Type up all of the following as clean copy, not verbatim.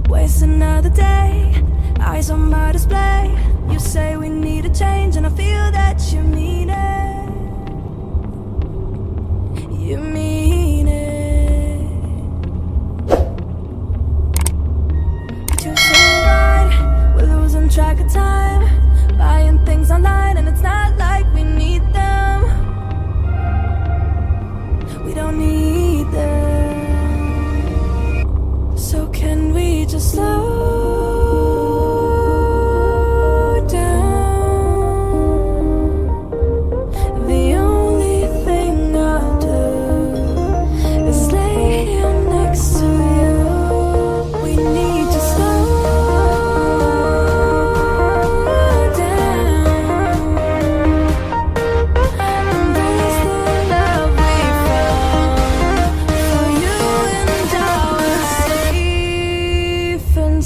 Waste another day, eyes on my display. You say we need a change and I feel that you mean it. You mean it. But you're so right, we're losing track of time. Buying things online and it's not like we need them. We don't need them. So can we just slow down? The only thing I'll do is lay here next to you. We need to slow down. Embrace the love we found. For you and I were safe and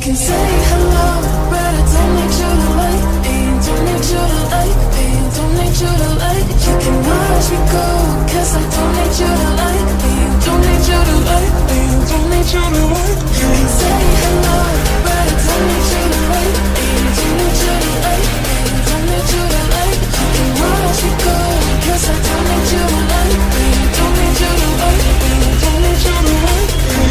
can say hello, but I don't need you to like me. Don't need you to like me. Don't need you to like. You can watch me go, 'cause I don't need you to like me. Don't need you to like me. Don't need you to like. You can say hello, but I don't need you to like me. Don't need you to like me. Don't need you to like. You can watch me go, 'cause I don't need you to like me. Don't need you to like me. Don't need you to like me.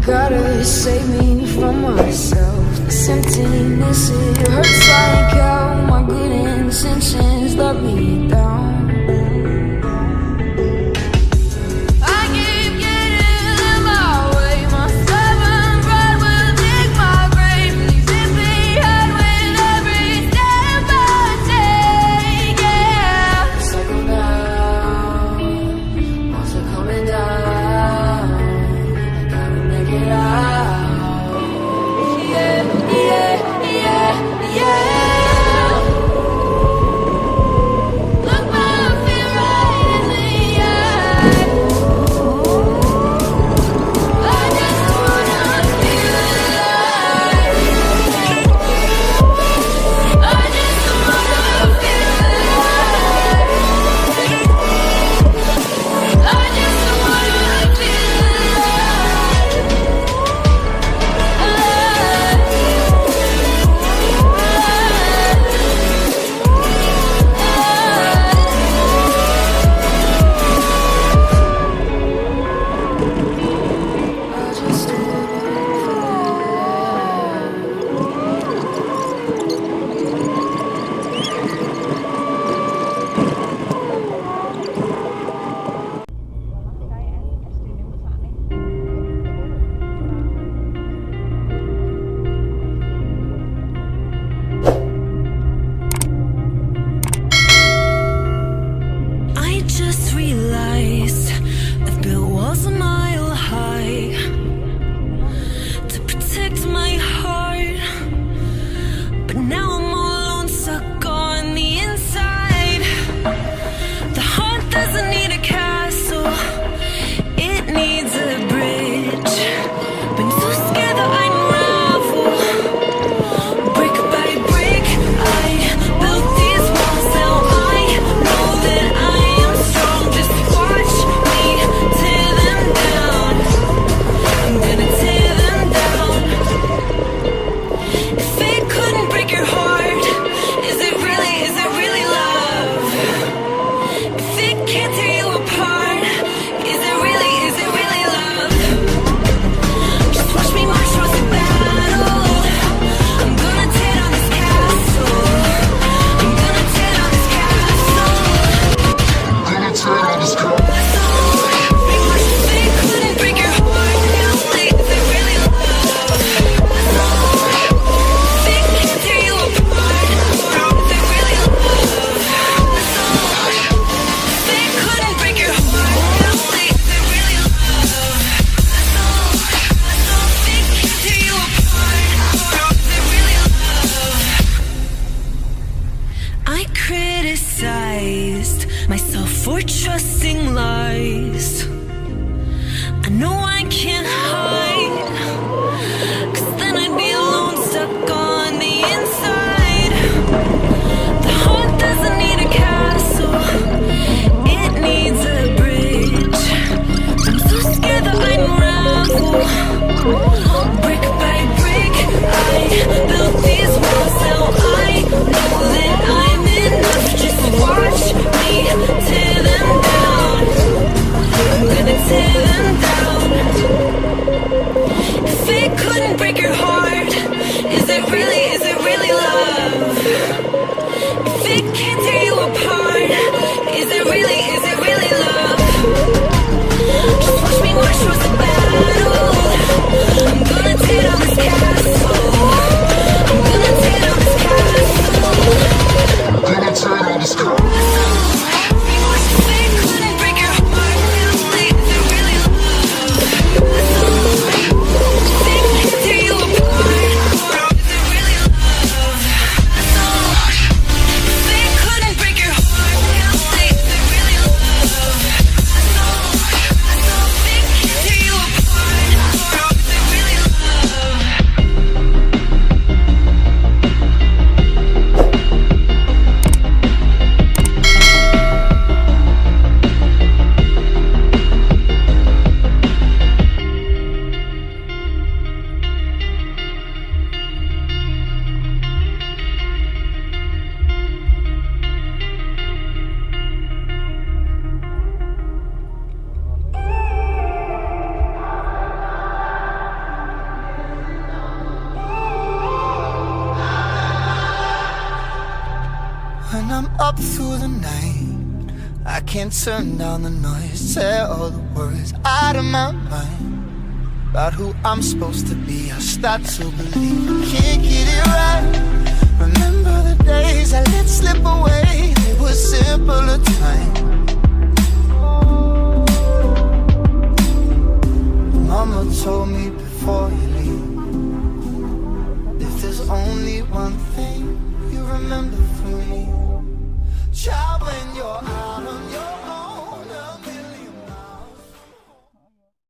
Gotta save me from myself. This emptiness, it hurts like hell. My good intentions let me down. I keep getting in my way. My stubborn pride will dig my grave. Please hit me hard with every step I take. Yeah, cycle down, walls are coming down. Get out. Yeah, yeah, yeah, yeah. Look back. up through the night. I can't turn down the noise, tear all the words out of my mind about who I'm supposed to be. I start to believe I can't get it right. Remember the days I let slip away, they were simpler times. Mama told me before you leave, if there's only one thing you remember